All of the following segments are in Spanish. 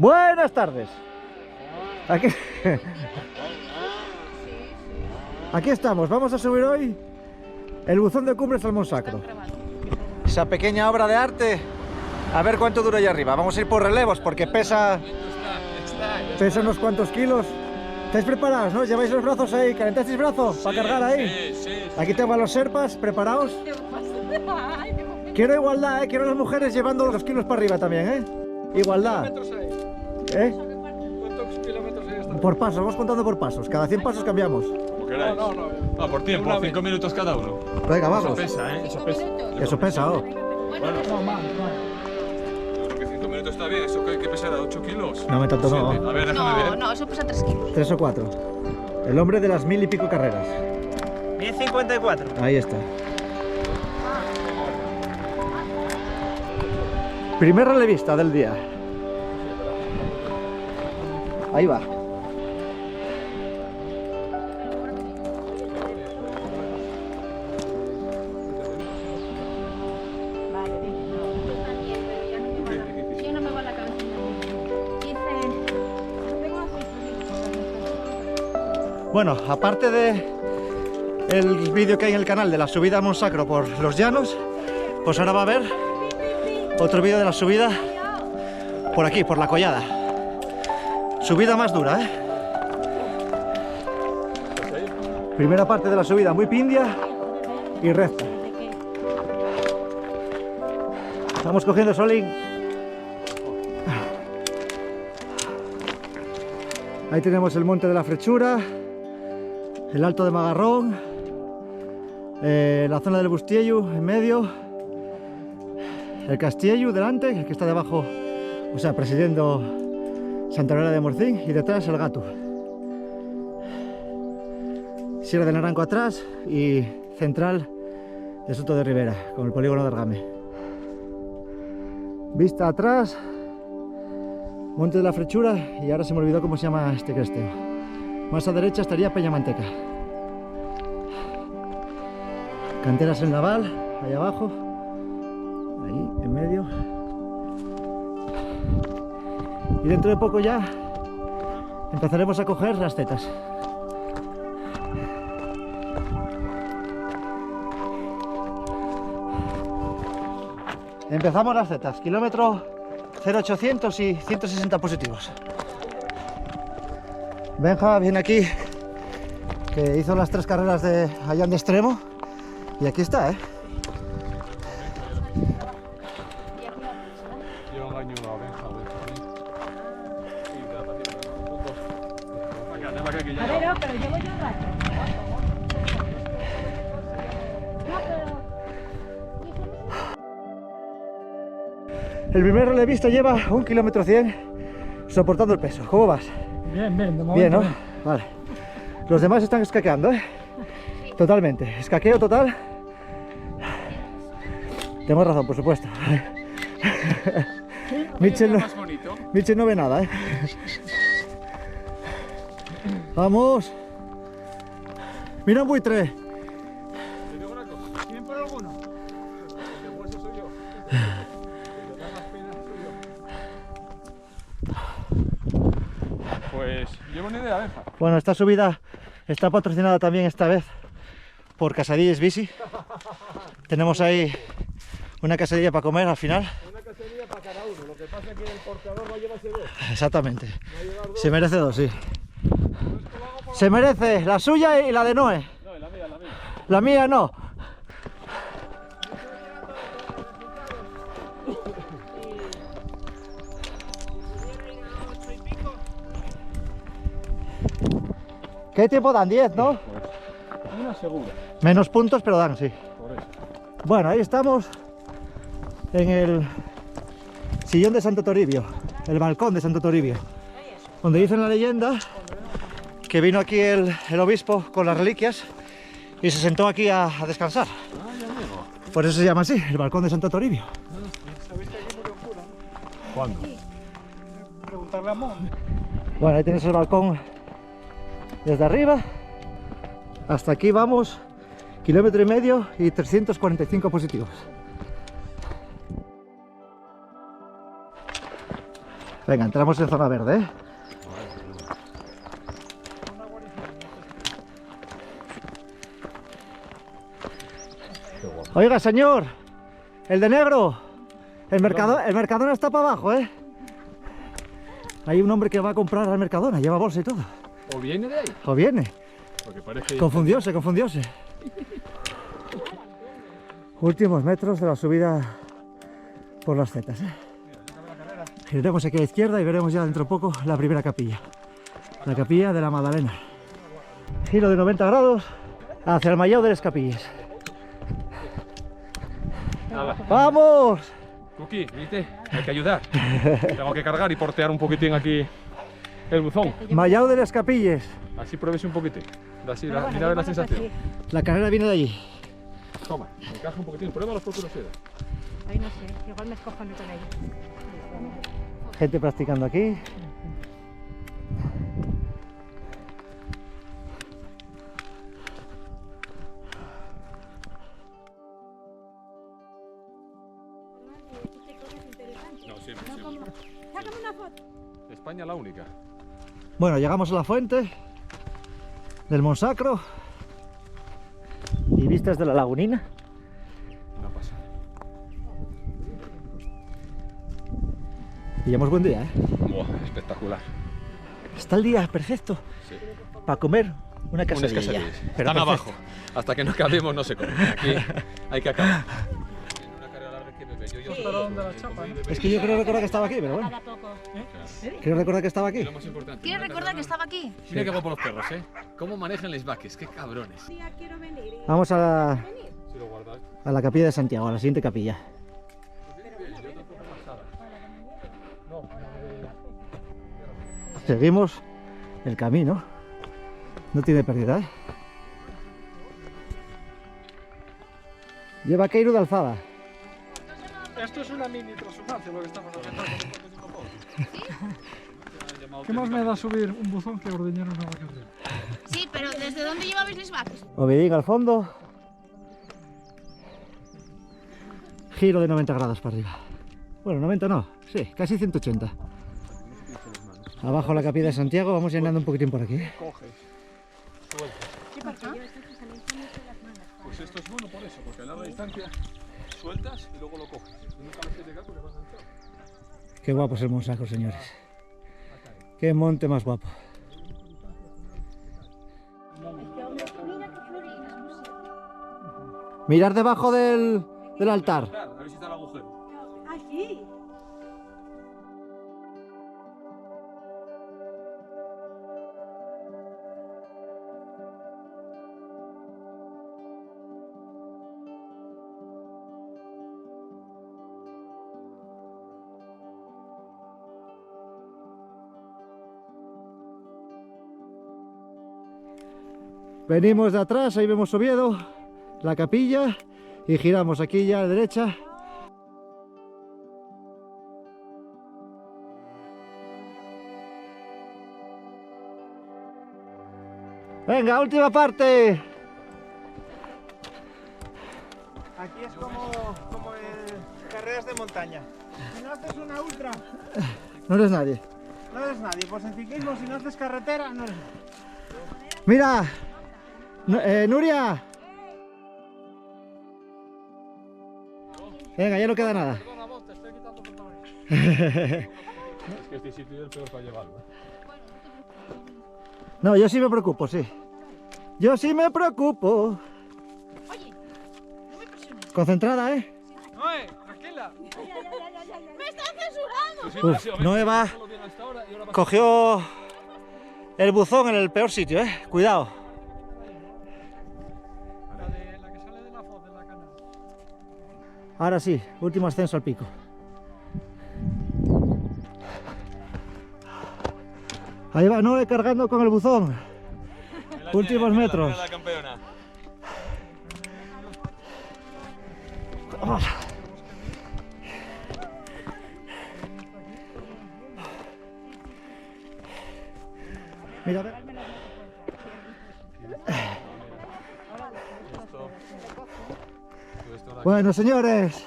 Buenas tardes. Aquí estamos, vamos a subir hoy el buzón de cumbres al Monsacro. Esa pequeña obra de arte, a ver cuánto dura allá arriba. Vamos a ir por relevos porque pesa unos cuantos kilos. ¿Estáis preparados, no? ¿Lleváis los brazos ahí? ¿Calentasteis brazos para cargar ahí? Sí. Aquí tengo a los serpas, ¿preparados? Quiero igualdad, quiero a las mujeres llevando los kilos para arriba también, Igualdad. ¿Cuántos kilómetros hay? ¿Cuántos kilómetros hay hasta Por pasos, vamos contando por pasos. Cada 100 pasos cambiamos. Como queráis. No. Por tiempo, 5 minutos cada uno. Venga, vamos. Eso pesa, Eso pesa. Eso pesa, Bueno, No, más. yo creo que 5 minutos está bien. ¿Eso que pesará? ¿8 kilos? No me tanto, no. 7. A ver, déjame ver. No, eso pesa 3 kilos. 3 o 4. El hombre de las 1000 y pico carreras. 1054. Ahí está. Primer relevista del día. Ahí va. Yo no me va la cabeza. Bueno, aparte de el vídeo que hay en el canal de la subida a Monsacro por los llanos, pues ahora va a haber otro vídeo de la subida por aquí, por la collada. Subida más dura, Primera parte de la subida muy pindia y recta. Estamos cogiendo solín. Ahí tenemos el monte de la Frechura, el Alto de Magarrón, la zona del Bustiello en medio, el Castiello delante, el que está debajo, o sea, presidiendo Santa Eulalia de Morcín, y detrás el Gato. Sierra de Naranco atrás y central de Soto de Ribera, con el polígono de Argame. Vista atrás, Monte de la Frechura, y ahora se me olvidó cómo se llama este cresteo. Más a derecha estaría Peñamanteca. Canteras en Naval, ahí abajo, ahí en medio. Y dentro de poco ya empezaremos a coger las zetas. Empezamos las zetas, kilómetro 0,800 y 160 positivos. Benja viene aquí, que hizo las 3 carreras de Allán de Extremo, y aquí está, Yo engaño una oveja, Pero llevo yo un rato. El primer relevista lleva 1,100 kilómetros soportando el peso. ¿Cómo vas? Bien, de momento. Bien, ¿no? Vale. Los demás están escaqueando, Totalmente. Escaqueo total. Tenemos razón, por supuesto. Mitchell no ve nada, Vamos. Mira un buitre. ¿Quién por alguno? El hueso soy yo. Pues llevo una idea, Benja. Bueno, esta subida está patrocinada también esta vez por Casadillas Bici. Tenemos ahí una casadilla para comer al final. Una cacería para cada uno. Lo que pasa es que el portador va a llevarse 2. Exactamente. Se merece 2, sí. Se merece la suya y la de Noé. No, la mía. La mía no. ¿Qué tiempo dan? 10, ¿no? Una segura. Menos puntos, pero dan, sí. Por eso. Bueno, ahí estamos en el sillón de Santo Toribio, el balcón de Santo Toribio, donde dicen la leyenda que vino aquí el obispo con las reliquias y se sentó aquí a descansar. Por eso se llama así, el balcón de Santo Toribio. ¿Sabéis que aquí murió un cura? ¿Cuándo? Preguntarle a Mon. Bueno, ahí tienes el balcón desde arriba. Hasta aquí vamos, 1,5 kilómetros y 345 positivos. Venga, entramos en zona verde, ¿eh? Oiga, señor, el de negro, el Mercadona está para abajo, ¿eh? Hay un hombre que va a comprar al Mercadona, lleva bolsa y todo. ¿O viene de ahí? O viene. Porque parece... Confundióse. Últimos metros de la subida por las setas, ¿eh? Giraremos aquí a la izquierda y veremos ya dentro de poco la primera capilla. La capilla de la Magdalena. Giro de 90 grados hacia el Mayao de las Capillas. Nada. ¡Vamos! Cookie, ¿viste? Hay que ayudar. Tengo que cargar y portear un poquitín aquí el buzón. Mayao de las Capillas. Así pruebes un poquitín. Así, mira a ver la sensación. La carrera viene de allí. Toma, encaja un poquitín. Pruébalo por curiosidad. Ay, no sé, igual me escojo con ella. Gente practicando aquí. No, siempre. Sácame una foto. España la única. Bueno, llegamos a la fuente del Monsacro y vistas de la lagunina. No pasa. Pillamos buen día, ¿eh? Buah, espectacular. Está el día perfecto Sí. para comer una quesadilla. quesadillas. Pero Están perfecto. abajo. Hasta que no acabemos no se come. Aquí hay que acabar. Una carrera larga que beber. Es que yo creo recordar que estaba aquí, pero bueno. Quiero recordar que estaba aquí. Lo más importante. ¿Quieres recordar que estaba aquí? Mira qué guapo los perros, ¿eh? Cómo manejan los vaques, qué cabrones. Vamos a Si lo guardas. la capilla de Santiago, a la siguiente capilla. Seguimos el camino. No tiene pérdida, ¿eh? Lleva Queiro de Alzada. Esto es una mini transumancia lo que estamos haciendo. ¿Qué más me da subir un buzón que ordeñar una vaca? Sí, pero ¿desde dónde llevabais los vacas? Ovedín al fondo. Giro de 90 grados para arriba. Bueno, 90 no, sí, casi 180. Abajo la capilla de Santiago, vamos llenando un poquitín por aquí, ¿eh? Coges, sueltas. Pues esto es bueno por eso, porque a larga distancia sueltas y luego lo coges. Y nunca lo haces llegar porque vas enganchado. Qué guapo es el Monsacro, señores. Qué monte más guapo. Mirar debajo del altar. A ver si está el agujero. Aquí. Venimos de atrás, ahí vemos Oviedo, la capilla, y giramos aquí ya a la derecha. Venga, última parte. Aquí es como en carreras de montaña. Si no haces una ultra, No eres nadie. no eres nadie. Pues en ciclismo, si no haces carretera, no eres nadie. Mira, Nuria. Venga, ya no queda nada. Perdona vos, te estoy quitando protagonismo. Es que este sitio es el peor para llevarlo. No, yo sí me preocupo, sí. Yo sí me preocupo. Oye, no me presiones. Concentrada, ¿eh? Noé, tranquila. ¡Me están censurando! Uf, Nueva cogió el buzón en el peor sitio, ¿eh? Cuidado. La que sale de la foz de la cana. Ahora sí, último ascenso al pico. Ahí va Noé cargando con el buzón. Últimos metros. La campeona. Vamos. Mira, a ver. Bueno, señores,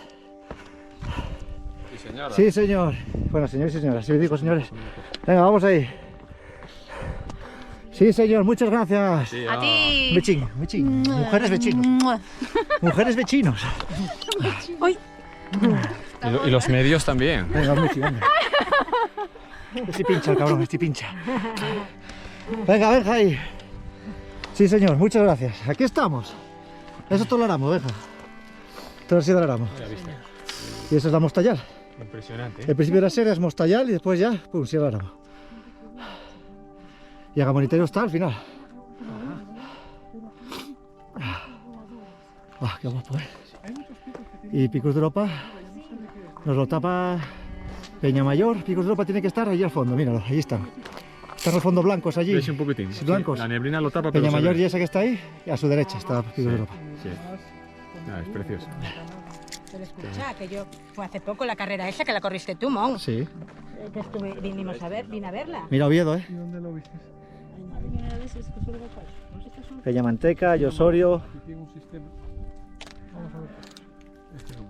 Sí, señora. Sí, señor. Bueno, señores y señoras, sí digo, señores. Venga, vamos ahí. Sí, señor, muchas gracias. Sí, A ti. Vecino, vecino. Mujeres vecinos. Mujeres vecinos. Y los medios también. Venga, Michi, venga. Este pincha el cabrón, este pincha. Venga, venga ahí. Sí, señor, muchas gracias. Aquí estamos. Eso es todo el aramo, venga. Todo ha sido el aramo. Ya viste. Y eso es la mostallal. Impresionante. El principio de la serie es mostallal y después ya, pum, sí el aramo. Y a Gamonitero está al final. Ah, qué guapo, ¿eh? Y Picos de Europa nos lo tapa Peña Mayor. Picos de Europa tiene que estar allí al fondo, míralo, allí están. Están los fondos blancos allí. Veis un poquitín. Sí, blancos. La neblina lo tapa, pero Peña se Mayor ve. y esa que está ahí, y a su derecha está Picos de Europa. Sí. Ah, es precioso. Pero escucha, que yo fue hace poco la carrera esa que la corriste tú, Mon. Sí. Que vine a verla. Mira Oviedo, ¿eh? ¿Dónde lo viste? Peña Manteca, Llosorio. Aquí tiene un sistema. Vamos a ver.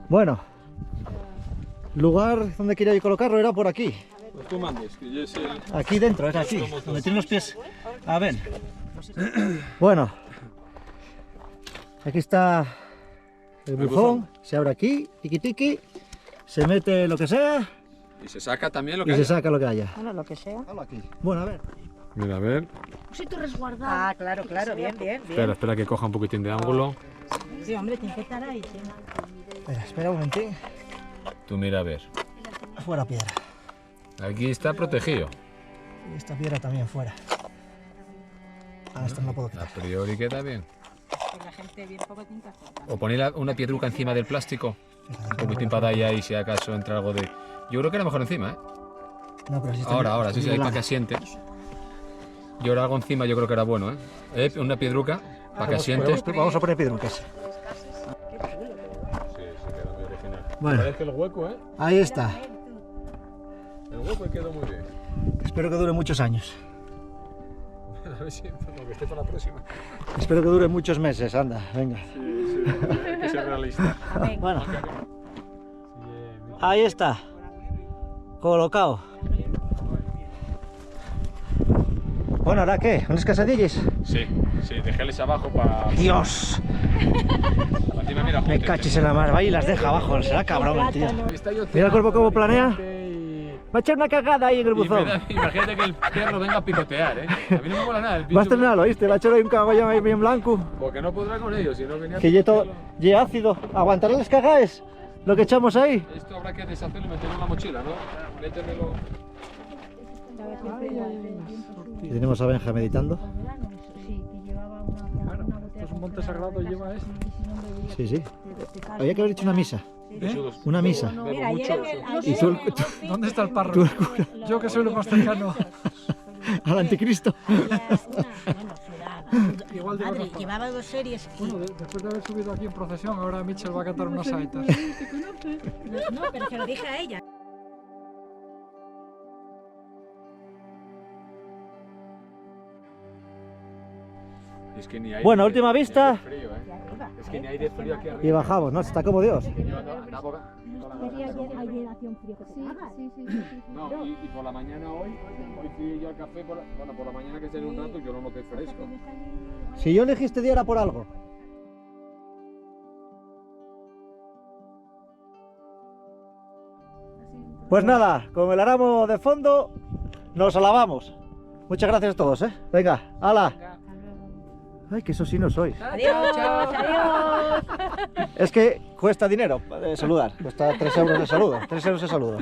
Bueno, lugar donde quería yo colocarlo era por aquí. Pues tú mandes, que yo es el... Aquí dentro, es aquí, donde tiene los pies. A ver. Bueno, aquí está el buzón. Se abre aquí, tiki tiki. Se mete lo que sea Y se saca también lo y que se haya. saca lo que haya. Bueno, lo que sea. Bueno, a ver. Mira, a ver. Un sitio resguardado. Ah, claro, claro, bien, bien, bien. Espera que coja un poquitín de ángulo. Sí, hombre, tiene que estar ahí, sí. Espera un momentín. Tú mira a ver. Fuera piedra. Aquí está protegido. Y esta piedra también fuera. Ah, esta no la puedo A quitar. priori queda bien. Que la gente bien poco tiene que hacer. O poner una piedruca encima del plástico. Un poquitín para allá y si acaso entra algo de... Yo creo que era mejor encima, ¿eh? No, pero si está Ahora, sí, está ahí para nivelada. que asiente. Y ahora algo encima yo creo que era bueno, ¿eh? Una piedruca para que asiente. Vamos a poner piedrucas. Sí, queda muy original. Bueno. Parece el hueco, ¿eh? Ahí está. El hueco quedó muy bien. Espero que dure muchos años. A ver si que esté para la próxima. Espero que dure muchos meses, anda, venga. Sí, hay que ser realista. Bueno, ahí está. Colocado. Bueno, ¿ahora qué? ¿Unas casadillas? Sí, déjales abajo para... ¡Dios! Encima, mira, Me cachis en la mar, va y las deja abajo, será cabrón el tío. Está yo Mira el cuerpo cómo planea. y- Va a echar una cagada ahí en el y me buzón. imagínate que el perro venga a picotear, ¿eh? A mí no me mola nada. El Va a bicho- estrenarlo, ¿viste? Va a echar ahí un cagollo ahí bien blanco. Porque no podrá con ellos, si no venía a Que lle picotearlo. ácido. ¿Aguantaré las cagaes? Lo que echamos ahí. Esto habrá que deshacerlo y meterlo en la mochila, ¿no? Métemelo. Y tenemos a Benja meditando. Esto es un monte sagrado, lleva esto. Sí, sí. Había que haber hecho una misa. Una misa. Mira, ayer en el... Y tú, ¿Dónde está el tú párroco? el cura, Yo que soy lo más cercano. al anticristo. Igual de Madre, otra llevaba 2 series. Bueno, después de haber subido aquí en procesión, ahora Mitchell va a cantar unas saitas. No, pero se lo dije a ella. Es que ni hay Bueno, última vista. frío, ¿eh? Es que ni hay de frío aquí arriba. Y bajamos, ¿no? Está como Dios. Yo andaba No, y por la mañana hoy fui yo al café, por la mañana que esté un rato, yo lo noté fresco. Si yo elegí este día era por algo. Pues nada, con el aramo de fondo nos alabamos. Muchas gracias a todos, ¿eh? Venga, hala. Ay, que eso sí no sois. Adiós, adiós. Es que cuesta dinero saludar. Cuesta 3 euros de saludo. 3 euros de saludo.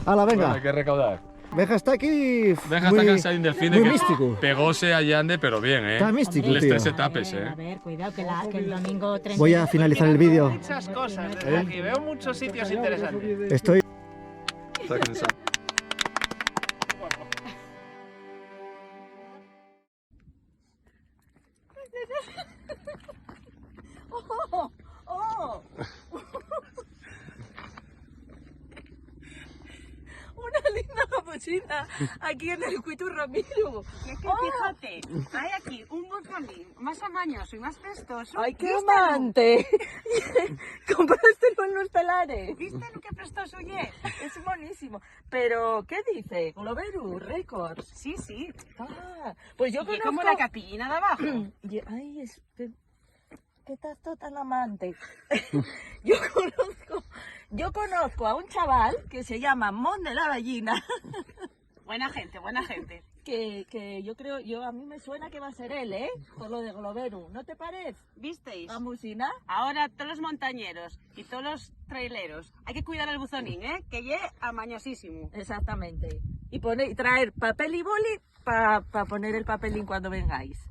Hala, Bueno, venga. hay que recaudar. Benja está aquí. Deja muy- hasta cansadín del fin de muy que místico. pegóse a Yande, pero bien, ¿eh? Está místico, Les tío. 3 etapes, A ¿eh? ver, cuidado, que el domingo 30... Voy a finalizar el vídeo. Muchas cosas desde aquí, veo muchos sitios interesantes. Estoy. Está cansado. Una linda capuchita. China, aquí en el Cuiturro Miru. Es que fíjate, hay aquí un buzonín más amañoso y más festoso. ¡Ay, qué ¿Vístelo? amante! Comprástelo en los telares. ¿Viste lo que festoso es? Es buenísimo. Pero, ¿qué dice? Globeru Records. Sí, sí. Ah, pues yo Y conozco... como la capillina de abajo. Ay, es... ¿Qué estás tú tan amante? Yo conozco a un chaval que se llama Mon de la Ballina, Buena gente, buena gente. que yo creo, a mí me suena que va a ser él, ¿eh? Por lo de Globeru, ¿no te parece? ¿Visteis? Gamusina. Ahora todos los montañeros y todos los traileros, hay que cuidar el buzonín, ¿eh? Que llegue amañosísimo. Exactamente. Y traer papel y boli para poner el papelín cuando vengáis.